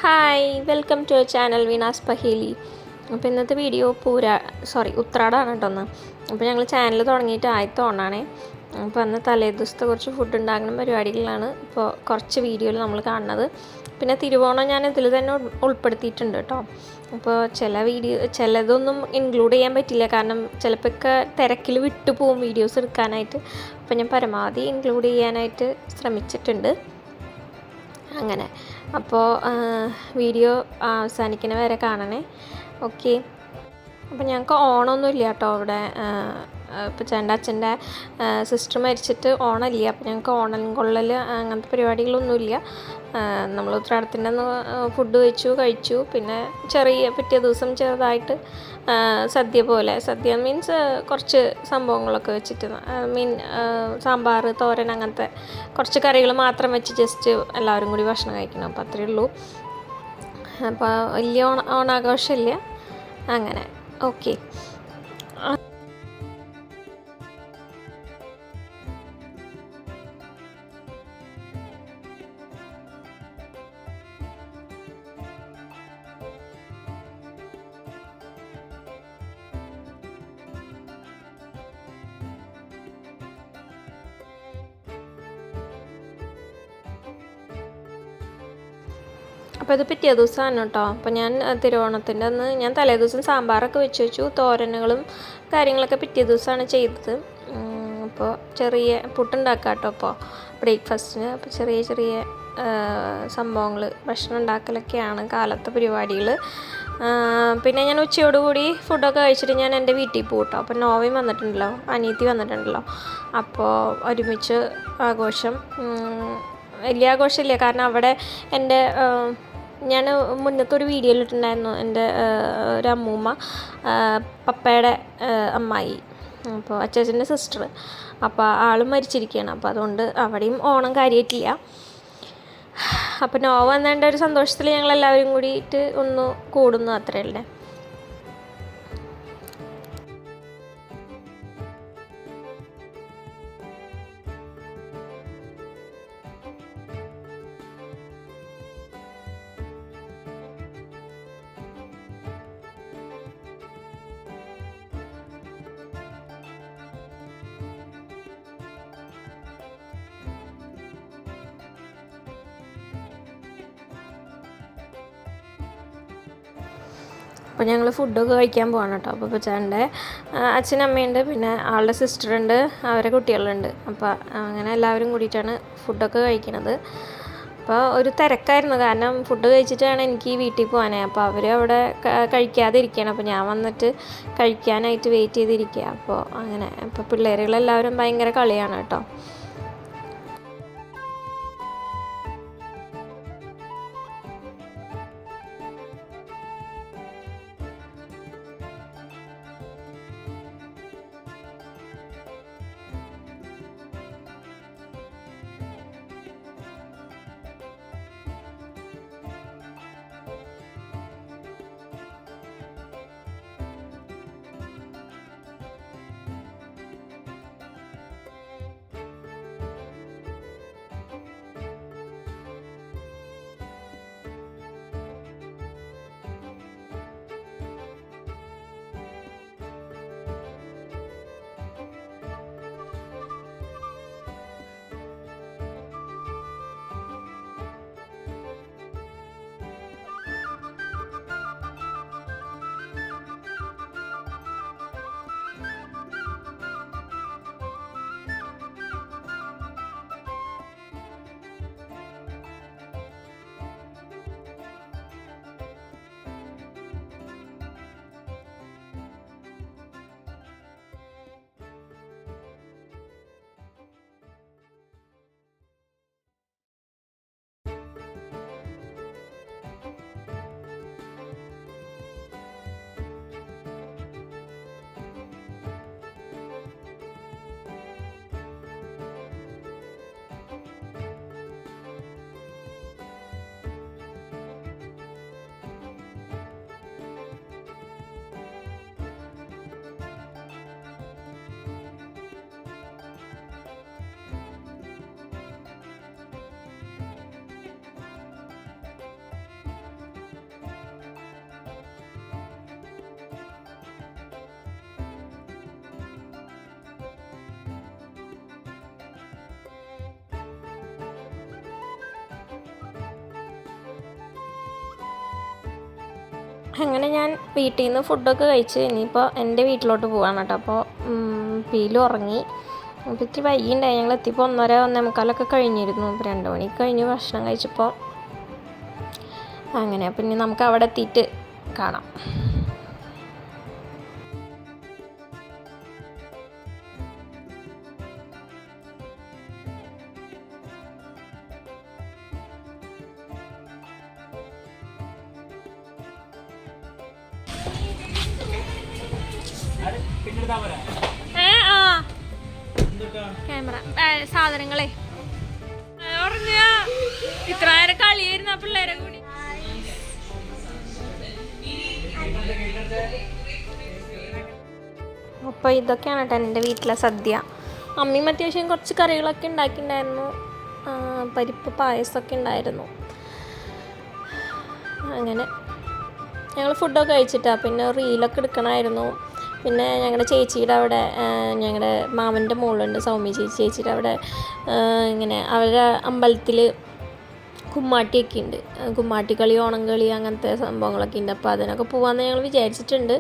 Hi welcome to channel Veena's Paheli. അപ്പോൾ ഇന്നത്തെ video ഉത്രാടാണ് കേട്ടോ ഒന്ന്. അപ്പോൾ ഞങ്ങൾ ചാനൽ തുടങ്ങിയിട്ട് ആദ്യത്തെ ഓണാണേ. അപ്പോൾ അന്ന് തലേദിവസത്തെ കുറച്ച് ഫുഡ് ഉണ്ടാക്കുന്ന പരിപാടികളാണ് ഇപ്പോൾ കുറച്ച് വീഡിയോയിൽ നമ്മൾ കാണുന്നത്. പിന്നെ തിരുവോണം ഞാൻ ഇതിൽ തന്നെ ഉൾപ്പെടുത്തിയിട്ടുണ്ട് കേട്ടോ. അപ്പോൾ ചിലതൊന്നും ഇൻക്ലൂഡ് ചെയ്യാൻ പറ്റില്ല, കാരണം ചിലപ്പോൾ തിരക്കിൽ വിട്ടുപോകും വീഡിയോസ് എടുക്കാനായിട്ട്. അപ്പോൾ ഞാൻ പരമാവധി ഇൻക്ലൂഡ് ചെയ്യാനായിട്ട് ശ്രമിച്ചിട്ടുണ്ട്. അങ്ങനെ അപ്പോൾ വീഡിയോ അവസാനിക്കുന്ന വരെ കാണണേ. ഓക്കെ. അപ്പോൾ ഞങ്ങൾക്ക് ഓണമൊന്നുമില്ല കേട്ടോ അവിടെ. ഇപ്പോൾ എൻ്റെ അച്ഛൻ്റെ സിസ്റ്റർ മരിച്ചിട്ട് ഓണമില്ല. അപ്പോൾ ഞങ്ങൾക്ക് ഓണം കൊള്ളൽ അങ്ങനത്തെ പരിപാടികളൊന്നുമില്ല. നമ്മൾ ഉത്രാടത്തിൻ്റെ അന്ന് ഫുഡ് കഴിച്ചു. പിന്നെ പിറ്റേ ദിവസം ചെറുതായിട്ട് സദ്യ പോലെ, സദ്യ മീൻസ് കുറച്ച് സംഭവങ്ങളൊക്കെ വെച്ചിട്ട് സാമ്പാർ, തോരൻ, അങ്ങനത്തെ കുറച്ച് കറികൾ മാത്രം വെച്ച് ജസ്റ്റ് എല്ലാവരും കൂടി ഭക്ഷണം കഴിക്കണം. അപ്പോൾ അത്രയേ ഉള്ളൂ. അപ്പോൾ വലിയ ഓണാഘോഷമില്ല അങ്ങനെ. ഓക്കെ. അപ്പോൾ ഇത് പിറ്റേ ദിവസമാണ് കേട്ടോ. അപ്പോൾ ഞാൻ തിരുവോണത്തിൻ്റെ അന്ന് ഞാൻ തലേദിവസം സാമ്പാറൊക്കെ വെച്ചു. തോരനുകളും കാര്യങ്ങളൊക്കെ പിറ്റേ ദിവസമാണ് ചെയ്തത്. അപ്പോൾ ചെറിയ പുട്ടുണ്ടാക്കാം കേട്ടോ അപ്പോൾ ബ്രേക്ക്ഫാസ്റ്റിന്. അപ്പോൾ ചെറിയ സംഭവങ്ങൾ ഭക്ഷണം ഉണ്ടാക്കലൊക്കെയാണ് കാലത്തെ പരിപാടികൾ. പിന്നെ ഞാൻ ഉച്ചയോടുകൂടി ഫുഡൊക്കെ കഴിച്ചിട്ട് ഞാൻ എൻ്റെ വീട്ടിൽ പോകും കേട്ടോ. അപ്പോൾ നോവയും വന്നിട്ടുണ്ടല്ലോ, അനിയത്തി വന്നിട്ടുണ്ടല്ലോ. അപ്പോൾ ഒരുമിച്ച് ആഘോഷം. വലിയ ആഘോഷമില്ല, കാരണം അവിടെ ഞാൻ മുന്നത്തെ ഒരു വീഡിയോയിൽ ഇട്ടിട്ടുണ്ടായിരുന്നു എൻ്റെ ഒരു അമ്മൂമ്മ, പപ്പയുടെ അമ്മായി, അപ്പോൾ അച്ചാച്ചൻ്റെ സിസ്റ്റർ. അപ്പോൾ ആളും മരിച്ചിരിക്കുകയാണ്. അപ്പോൾ അതുകൊണ്ട് അവിടെയും ഓണം കാര്യമായിട്ടില്ല. അപ്പോൾ നോവ വന്നതിൻ്റെ ഒരു സന്തോഷത്തിൽ ഞങ്ങളെല്ലാവരും കൂടിയിട്ട് ഒന്ന് കൂടുന്നു, അത്രയല്ലേ. അപ്പോൾ ഞങ്ങൾ ഫുഡൊക്കെ കഴിക്കാൻ പോകണം കേട്ടോ. അപ്പോൾ ചേട്ടൻ്റെ അച്ഛനമ്മയുണ്ട്, പിന്നെ ആളുടെ സിസ്റ്ററുണ്ട്, അവരെ കുട്ടികളുണ്ട്. അപ്പോൾ അങ്ങനെ എല്ലാവരും കൂടിയിട്ടാണ് ഫുഡൊക്കെ കഴിക്കുന്നത്. അപ്പോൾ ഒരു തിരക്കായിരുന്നു, കാരണം ഫുഡ് കഴിച്ചിട്ടാണ് എനിക്ക് വീട്ടിൽ പോകാനേ. അപ്പോൾ അവർ അവിടെ കഴിക്കാതെ ഇരിക്കുകയാണ്. അപ്പോൾ ഞാൻ വന്നിട്ട് കഴിക്കാനായിട്ട് വെയിറ്റ് ചെയ്തിരിക്കുക. അപ്പോൾ അങ്ങനെ അപ്പോൾ പിള്ളേരുകളെല്ലാവരും ഭയങ്കര കളിയാണ് കേട്ടോ. അങ്ങനെ ഞാൻ വീട്ടിൽ നിന്ന് ഫുഡൊക്കെ കഴിച്ച് ഇനിയിപ്പോൾ എൻ്റെ വീട്ടിലോട്ട് പോവാണ് കേട്ടോ. അപ്പോൾ പീലു ഉറങ്ങി. അപ്പോൾ ഇത്തിരി വൈകിണ്ടായി, ഞങ്ങൾ എത്തിയപ്പോൾ 1:30-1:45 കഴിഞ്ഞിരുന്നു. ഇപ്പോൾ 2 മണി കഴിഞ്ഞ് ഭക്ഷണം കഴിച്ചപ്പോൾ. അങ്ങനെ അപ്പം ഇനി നമുക്ക് അവിടെ എത്തിയിട്ട് കാണാം. ക്യാമറ സാധനങ്ങളെ ഇത്ര നേരം കളിയായിരുന്നു ആ പിള്ളേരെ കൂടി. അപ്പോൾ ഇതൊക്കെയാണ് കേട്ടോ എൻ്റെ വീട്ടിലെ സദ്യ. അമ്മയും അത്യാവശ്യം കുറച്ച് കറികളൊക്കെ ഉണ്ടാക്കിയിട്ടുണ്ടായിരുന്നു. പരിപ്പ് പായസമൊക്കെ ഉണ്ടായിരുന്നു. അങ്ങനെ ഞങ്ങൾ ഫുഡൊക്കെ കഴിച്ചിട്ടാണ്. പിന്നെ റീലൊക്കെ എടുക്കണമായിരുന്നു. പിന്നെ ഞങ്ങളുടെ ചേച്ചിയുടെ അവിടെ, ഞങ്ങളുടെ മാമൻ്റെ മോളുണ്ട് സൗമ്യ ചേച്ചിയുടെ അവിടെ, ഇങ്ങനെ അവരുടെ അമ്പലത്തിൽ കുമ്മാട്ടിയൊക്കെ ഉണ്ട്. കുമ്മാട്ടിക്കളി, ഓണം കളി, അങ്ങനത്തെ സംഭവങ്ങളൊക്കെ ഉണ്ട്. അപ്പോൾ അതിനൊക്കെ പോകാമെന്ന് ഞങ്ങൾ വിചാരിച്ചിട്ടുണ്ട്.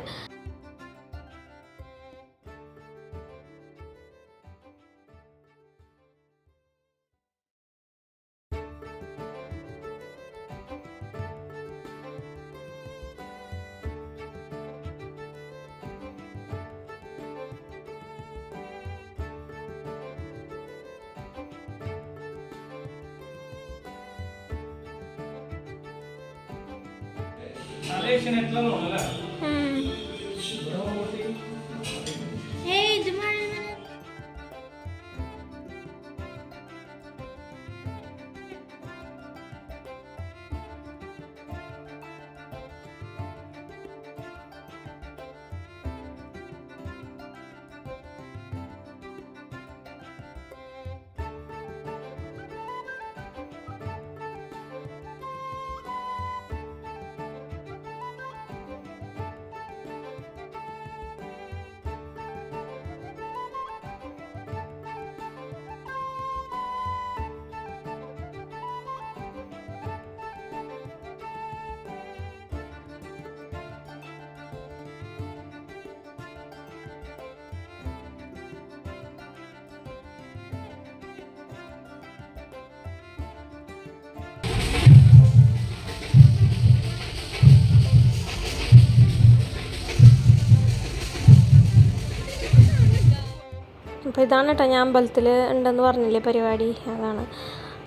അപ്പോൾ ഇതാണ് കേട്ടോ, ഞാൻ അമ്പലത്തിൽ ഉണ്ടെന്ന് പറഞ്ഞില്ലേ പരിപാടി, അതാണ്.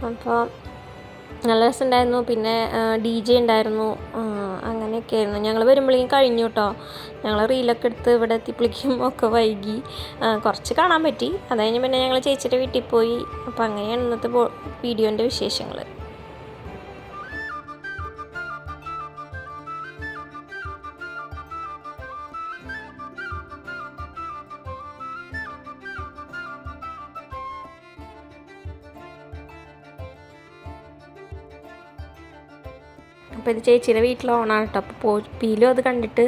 അപ്പോൾ നല്ല രസമുണ്ടായിരുന്നു. പിന്നെ DJ ഉണ്ടായിരുന്നു. അങ്ങനെയൊക്കെ ആയിരുന്നു. ഞങ്ങൾ വരുമ്പോഴേക്കും കഴിഞ്ഞു കേട്ടോ. ഞങ്ങൾ റീലൊക്കെ എടുത്ത് ഇവിടെ എത്തിയപ്പോഴേക്കും ഒക്കെ വൈകി. കുറച്ച് കാണാൻ പറ്റി. അത് കഴിഞ്ഞ് പിന്നെ ഞങ്ങൾ ചേച്ചിയുടെ വീട്ടിൽ പോയി. അപ്പോൾ അങ്ങനെയാണ് ഇന്നത്തെ വീഡിയോൻ്റെ വിശേഷങ്ങൾ. അപ്പോൾ ഇത് ചേച്ചിയുടെ വീട്ടിൽ ഓണാണ് കേട്ടോ. അപ്പോൾ പീലും അത് കണ്ടിട്ട്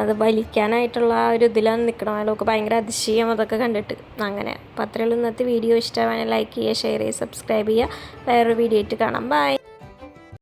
അത് വലിക്കാനായിട്ടുള്ള ആ ഒരു ഇതിലാണ് നിൽക്കണം. അയാൾക്ക് ഭയങ്കര അതിശയം അതൊക്കെ കണ്ടിട്ട്. അങ്ങനെ അപ്പോൾ അത്രയുള്ള ഇന്നത്തെ വീഡിയോ. ഇഷ്ടമായാൽ ലൈക്ക് ചെയ്യുക, ഷെയർ ചെയ്യുക, സബ്സ്ക്രൈബ് ചെയ്യുക. വേറൊരു വീഡിയോ ആയിട്ട് കാണാം. ബൈ.